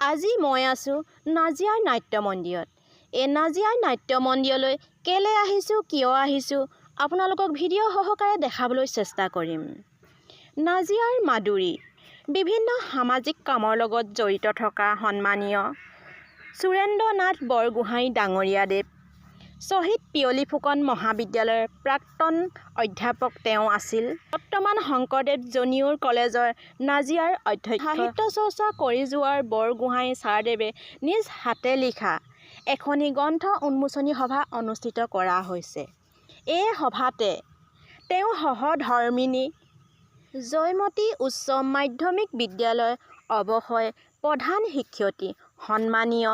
আজি মই আছোঁ নাজিৰাৰ নাট্য মন্দিৰত। এই নাজিৰাৰ নাট্য মন্দিৰলৈ কেলে আহিছোঁ, কিয় আহিছোঁ আপোনালোকক ভিডিঅ' সহকাৰে দেখাবলৈ চেষ্টা কৰিম। নাজিৰাৰ মাদুৰী বিভিন্ন সামাজিক কামৰ লগত জড়িত থকা সন্মানীয় সুৰেন্দ্ৰ নাথ বৰগোহাঁই ডাঙৰীয়াদেৱ শ্বহীদ পিয়লি ফুকন মহাবিদ্যালয়ৰ প্ৰাক্তন অধ্যাপক তেওঁ আছিল। বৰ্তমান শংকৰদেৱ জুনিয়ৰ কলেজৰ নাজিৰাৰ অধ্যক্ষ। সাহিত্য চৰ্চা কৰি যোৱাৰ বৰগোহাঁই ছাৰদেৱে নিজ হাতে লিখা এখনি গ্ৰন্থ উন্মোচনী সভা অনুষ্ঠিত কৰা হৈছে। এই সভাতে তেওঁ সহধৰ্মিনী জয়মতী উচ্চ মাধ্যমিক বিদ্যালয় অৱক্ষয় প্ৰধান শিক্ষয়িত্ৰী সন্মানীয়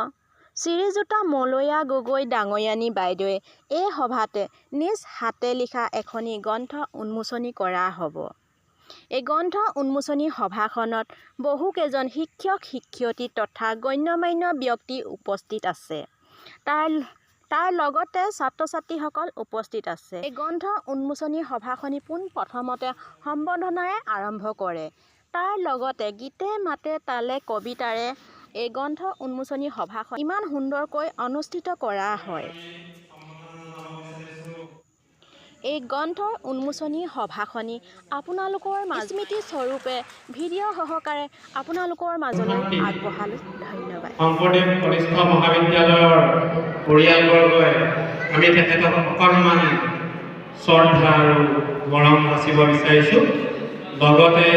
শ্ৰীযুতা মলয়া গগৈ ডাঙৰীয়ানী বাইদেৱে এই সভাতে নিজ হাতে লিখা এখনি গ্ৰন্থ উন্মোচনী কৰা হ'ব। এই গ্ৰন্থ উন্মোচনী সভাখনত বহুকেইজন শিক্ষক শিক্ষয়িত্ৰী তথা গণ্যমান্য ব্যক্তি উপস্থিত আছে। তাৰ লগতে ছাত্ৰ ছাত্ৰীসকল উপস্থিত আছে। এই গ্ৰন্থ উন্মোচনী সভাখনি পোনপ্ৰথমতে সম্বৰ্ধনাৰে আৰম্ভ কৰে। তাৰ লগতে গীতে মাতে তালে কবিতাৰে এই গ্ৰন্থ উন্মোচনী সভাখন ইমান সুন্দৰকৈ অনুষ্ঠিত কৰা হয়। এই গ্ৰন্থৰ উন্মোচনী সভাখনি আপোনালোকৰ স্মৃতি স্বৰূপে ভিডিঅ' সহকাৰে আপোনালোকৰ মাজলৈ আগবঢ়ালোঁ। ধন্যবাদ। শংকৰদেৱ কনিষ্ঠ মহাবিদ্যালয়ৰ পৰিয়ালবৰ্গই আমি তেখেতক অকণমান শ্ৰদ্ধা আৰু মৰম যাচিব বিচাৰিছোঁ। লগতে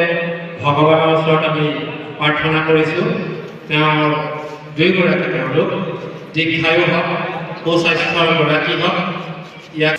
ভগৱানৰ ওচৰত আমি প্ৰাৰ্থনা কৰিছোঁ তেওঁৰ দুয়োগৰাকী তেওঁলোক দীৰ্ঘায়ু হওক, সুস্বাস্থ্যৰ গৰাকী হওক। ইয়াক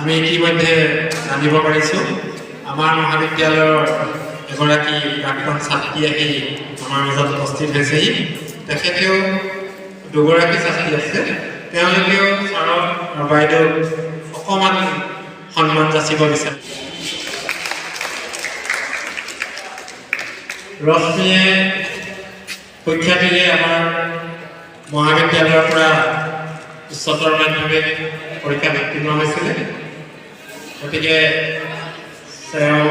আমি ইতিমধ্যে জানিব পাৰিছোঁ আমাৰ মহাবিদ্যালয়ৰ এগৰাকী প্ৰাক্তন ছাত্ৰী আহি আমাৰ মাজত উপস্থিত হৈছেহি। তেখেতেও দুগৰাকী ছাত্ৰী আছে, তেওঁলোকেও ছাৰক আৰু বাইদেউক অকণমান সন্মান যাচিব বিচাৰে। ৰশ্মিয়ে সুখ্যাতিৰে আমাৰ মহাবিদ্যালয়ৰ পৰা উচ্চতৰ মাধ্যমিক পৰীক্ষাত উত্তীৰ্ণ হৈছিলে। গতিকে তেওঁ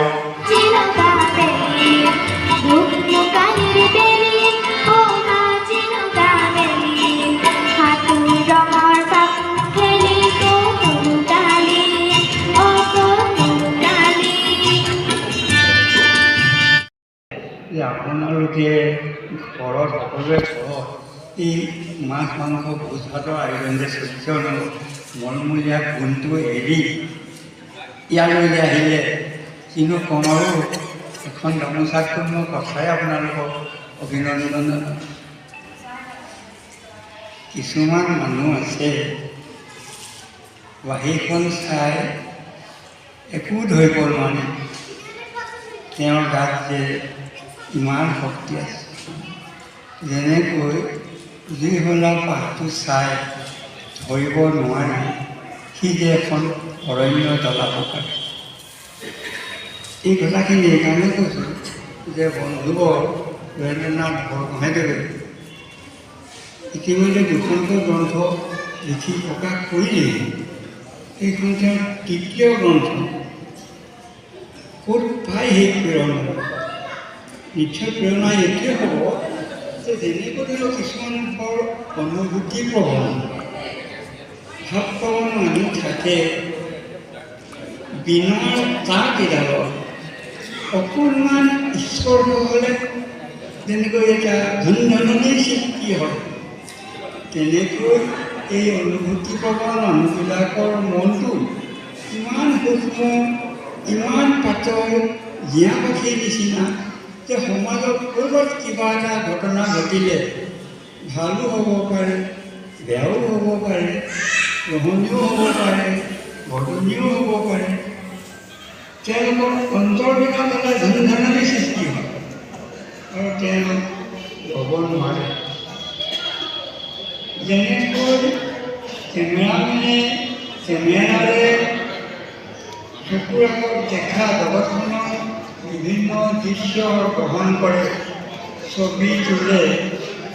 আপোনালোকে ঘৰত সকলোৱে ঘৰত এই মাছ মাংস ভোজ ভাতৰ আয়োজন যে চলিছে, মলমূলীয়া গুণটো এৰি ইয়ালৈ আহিলে কিনো কম আৰু এখন গামোচাতকৈ মই সঁচাই আপোনালোকক অভিনন্দন জনাওঁ। কিছুমান মানুহ আছে বাহিৰখন চাই একো ধৰিব নোৱাৰে, তেওঁৰ গাত যে ইমান শক্তি আছে। যেনেকৈ যিবিলাক পাহটো চাই ধৰিব নোৱাৰি সি যে এখন অৰণ্য জ্বলাব পাৰে। এই কথাখিনি এইকাৰণে কৈছোঁ যে বন্ধুবৰ সুৰেন্দ্ৰনাথ বৰগোহাঁইদেৱে ইতিমধ্যে দুখনকৈ গ্ৰন্থ লিখি প্ৰকাশ কৰিলেই। এইখন তেওঁৰ তৃতীয় গ্ৰন্থ। ক'ত পাই সেই প্ৰেৰণা? নিশ্চয় প্ৰেৰণা এইটোৱে হ'ব যে যেনেকৈ ধৰি লওক কিছুমানৰ অনুভূতি প্ৰৱণ ভাৱ প্ৰৱণ মানুহ থাকে, বিনৰ তাঁৰকেইডালত অকণমান ঈশ্বৰ নহ'লে যেনেকৈ এটা ধনধননিৰ সৃষ্টি হয়, তেনেকৈ এই অনুভূতি প্ৰবণ মানুহবিলাকৰ মনটো ইমান সূক্ষ্ম, ইমান পাতল, জীয়া পাখিৰ নিচিনা যে সমাজত ক'ৰবাত কিবা এটা ঘটনা ঘটিলে ভালো হ'ব পাৰে, বেয়াও হ'ব পাৰে, গ্ৰহণীয় হ'ব পাৰে, ঘটনীয় হ'ব পাৰে। তেওঁলোকৰ অন্তৰবিলাক এটা ধনধননিৰ সৃষ্টি হয় আৰু তেওঁলোক ল'ব নোৱাৰে। যেনেকৈ কেমেৰামেনে কেমেৰাৰে চকুৰ আগত দেখা জগতখনৰ বিভিন্ন দৃশ্য গ্ৰহণ কৰে, ছবি তোলে,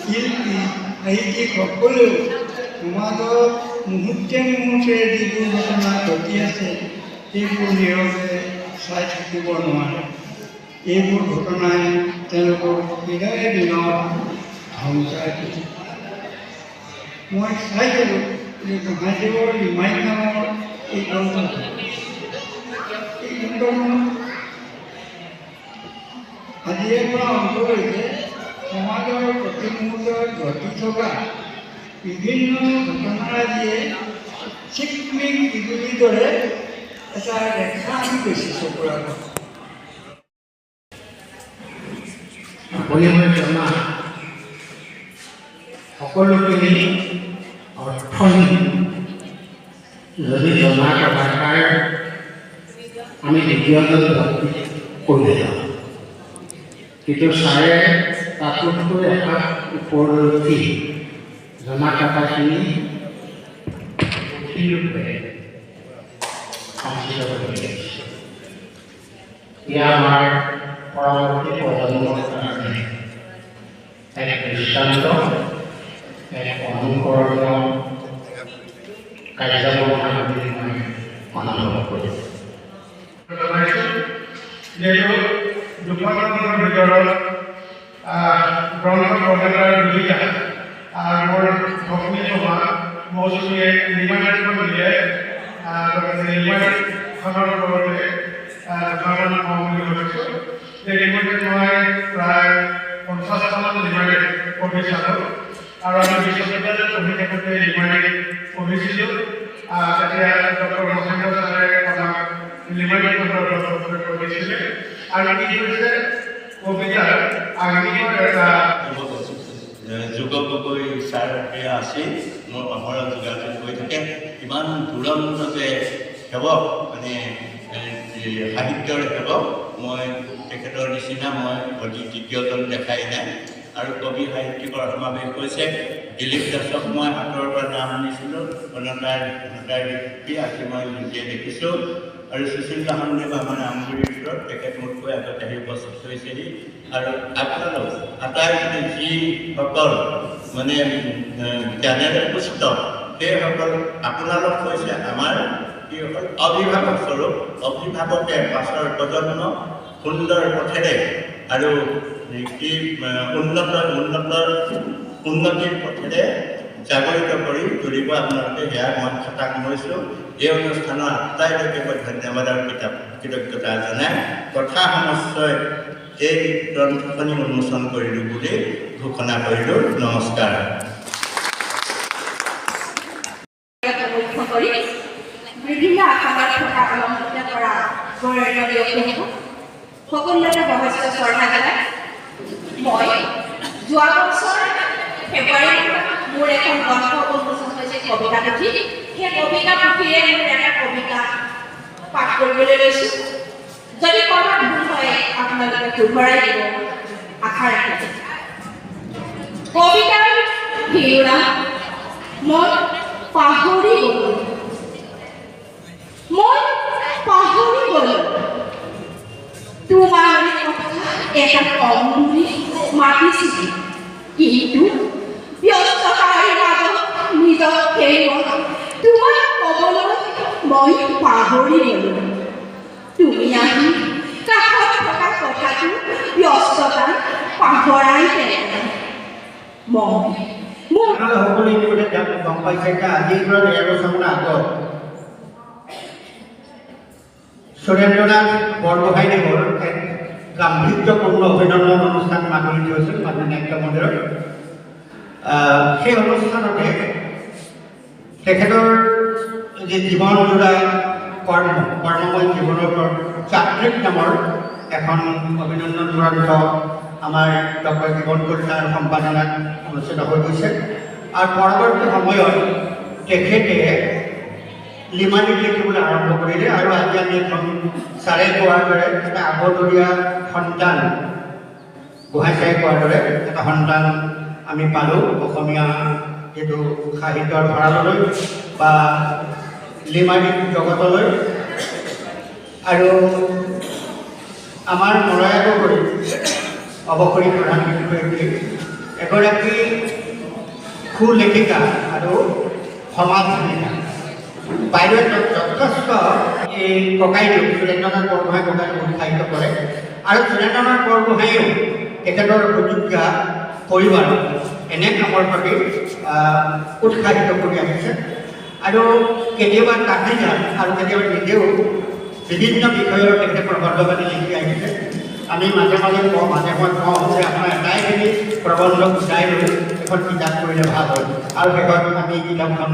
শিল্পী সাহিত্যিক সকলেও সমাজত মুহূৰ্তে মুহূৰ্তে যিবোৰ ঘটনা ঘটি আছে সেইবোৰ নীৰৱে চাই থাকিব নোৱাৰে। এইবোৰ ঘটনাই তেওঁলোকৰ হৃদয় দিনত ধ্বংসাই দিয়ে। মই চাইছিলোঁ যে মহাদেৱৰ নিমাই নামৰ এই গ্ৰন্থখন আজিৰে পৰা আৰম্ভ কৰিছে সমাজৰ প্ৰতি মুহূৰ্তত ঘটি থকা বিভিন্ন ঘটনাৰাজিয়ে চিকমিক বিজুলীৰ দৰে এটা ৰেখা আনি গৈছে চকুৰ আগত। আপুনি মই জনা সকলোখিনি অৰ্থহীন যদি জনা কথাষাৰ আমি দ্বিতীয়জন ভক্তি কৰি যাওঁ, কিন্তু ছাৰে তাতোতকৈ এপাক ওপৰলৈ উঠি জনা কথাখিনি পুথিৰূপে সংস্কৃত কৰি আহিছে। এয়া আমাৰ পৰৱৰ্তী প্ৰজন্মৰ কাৰণে এক দৃষ্টান্ত, এক অনুকৰণীয় কাৰ্যক্ৰম বুলি মই অনুভৱ কৰোঁ। যিহেতু দুখনৰ ভিতৰত গ্ৰন্থ প্ৰদানৰ দুইটা মোৰ ভগ্নী সভা মৌচুমীয়ে নিৰ্মাণখন উলিয়াই নিৰ্মাণখনৰ ওপৰতে দুখনমান কম বুলি ভাবিছোঁ। এই নিৰ্মাণত মই প্ৰায় 50টামান নিৰ্মাণ পঢ়ি চালোঁ আৰু আমি বিশ্ববিদ্যালয়ত পঢ়ি থাকোঁতে নিৰ্মাণ পঢ়িছিলোঁ। তেতিয়া ডক্টৰ মহেন্দ্ৰ ছাৰে আমাক নিৰ্মাণখনৰ ওপৰত পঢ়িছিলে আৰু কি কৰিছে কবিতাৰ আগ্নিকৰ এটা যুগ গগৈ ছাৰ আছিল, মোৰ অহৰহ যোগাযোগ হৈ থাকে। ইমান তুৰন্ত যে সেৱক, মানে সাহিত্যৰ সেৱক, মই তেখেতৰ নিচিনা মই অতি দ্বিতীয়জন দেখাই নাই। আৰু কবি সাহিত্যিকৰ সমাৱেশ হৈছে। দিলীপ দাসক মই হাতৰ পৰা নাম আনিছিলোঁ, অনতাৰ আজি মই নিজে দেখিছোঁ। আৰু সুশীল লাহনদেৱ আমাৰ আমগুৰিৰ ভিতৰত তেখেত মোতকৈ আগত আহি উপস্থিত হৈছেহি। আৰু আপোনালোক আটাইখিনি যিসকল মানে জ্ঞানেৰে পুষ্ট, সেইসকল আপোনালোক হৈছে আমাৰ কি হ'ল অভিভাৱক স্বৰূপ। অভিভাৱকে পাছৰ প্ৰজন্ম সুন্দৰ পথেৰে আৰু কি উন্নতিৰ পথেৰে জাগৰিত কৰি তুলিব আপোনালোকে, সেয়া মই খাটাং লৈছোঁ। এই অনুষ্ঠানৰ আটাইলৈকে মই ধন্যবাদ আৰু কৃতজ্ঞতা জনাই কথা সমস্যই এই গ্ৰন্থখনি উন্মোচন কৰিলোঁ বুলি ঘোষণা কৰিলোঁ। নমস্কাৰ। বিভিন্ন আশাবাদ থকা অলংকৃত কৰা বৰেণ্য ব্যক্তিসকল সকলোকে বহস্য শ্ৰদ্ধা জনাই মই যোৱা বছৰ ফেব্ৰুৱাৰী মোৰ এখন গ্ৰন্থ উন্মোচন হৈছে কবিতা পুথি। সেই কবিতা পুথিৰে মোৰ এটা কবিতা পাঠ কৰিবলৈ লৈছোঁ। যদি ক'ৰবাত ভুল হয় আপোনালোকে শুধৰাই দিব আশা ৰাখিছোঁ। কবিতাৰ শিৰোনাম মই পাহৰি গ'লো। মই পাহৰি গ'লো তোমাৰ এটা কমজুৰি মাতিছিল, কিন্তু ব্যস্ততাৰ মাজত নিজক তোমাক ক'বলৈ মই পাহৰি গ'লো। তুমি আহি কাষত থকা কথাটো ব্যস্ততাই পাহৰাই পেলালা। মই মোৰ সকলো ইতিমধ্যে গম পাইছে যে আজিৰ পৰা 1 বছৰমান আগত সুৰেন্দ্ৰনাথ বৰগোহাঁইদেৱৰ এক গাম্ভীৰ্যপূৰ্ণ অভিনন্দন অনুষ্ঠান মানি থৈছিল মাধুৰী নাট্য মন্দিৰত। সেই অনুষ্ঠানতে তেখেতৰ যি জীৱনজোৰা কৰ্মময় জীৱনৰ ওপৰত চাত্ৰিক নামৰ এখন অভিনন্দন গ্ৰন্থ আমাৰ ডক্টৰ জীৱন কলিতাৰ সম্পাদনাত অনুষ্ঠিত হৈ গৈছে। আৰু পৰৱৰ্তী সময়ত তেখেতে লিমালিত লিখিবলৈ আৰম্ভ কৰিলে আৰু আজি আমি এখন ছাৰে কোৱাৰ দৰে এটা আগতীয়া সন্তান, গোহাঁই ছাৰে কোৱাৰ দৰে এটা সন্তান আমি পালোঁ অসমীয়া যিটো সাহিত্যৰ ভঁৰাললৈ বা লিমালিত জগতলৈ। আৰু আমাৰ মৰয়াগ কৰি অৱসৰী প্ৰধান শিক্ষয়িত্ৰী এগৰাকী সুলেখিকা আৰু সমাজ সেৱিকা বাইদেৱে যথেষ্ট এই ককাইদেউ সুৰেন্দ্ৰনাথ বৰগোহাঁই ককাইদেউ উৎসাহিত কৰে আৰু সুৰেন্দ্ৰনাথ বৰগোহাঁইয়েও তেখেতৰ সুযোগ্য পৰিবাৰ এনে কামৰ প্ৰতি উৎসাহিত কৰি আহিছে। আৰু কেতিয়াবা কাহিনী আৰু কেতিয়াবা নিজেও বিভিন্ন বিষয়ৰ তেখেতে প্ৰবন্ধবাণী লিখি আহিছে। আমি মাজে মাজে কওঁ যে আপোনাৰ এটাইখিনি প্ৰবন্ধ গোটাই লৈ এখন কিতাপ কৰিলে ভাল হয়। আৰু শেষত আমি কিতাপখন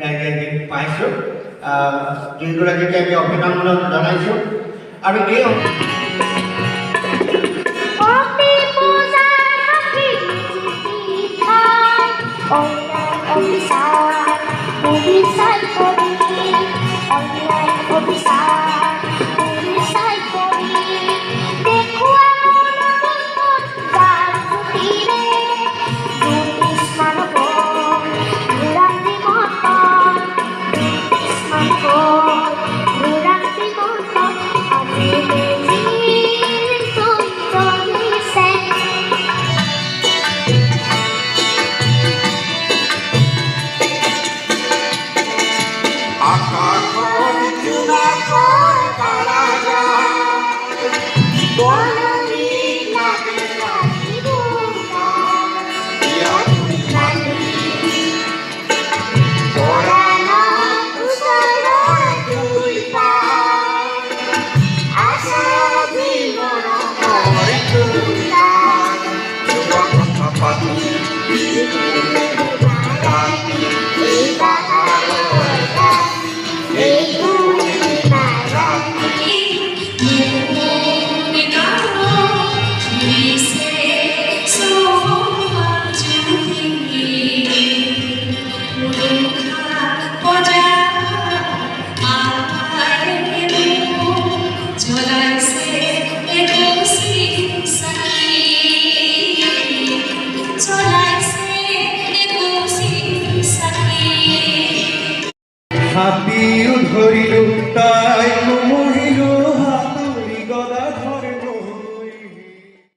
ৰাইজে পাইছোঁ, দুয়োগৰাকীকে আমি অভিনন্দন জনাইছোঁ। আৰু এই Thank you.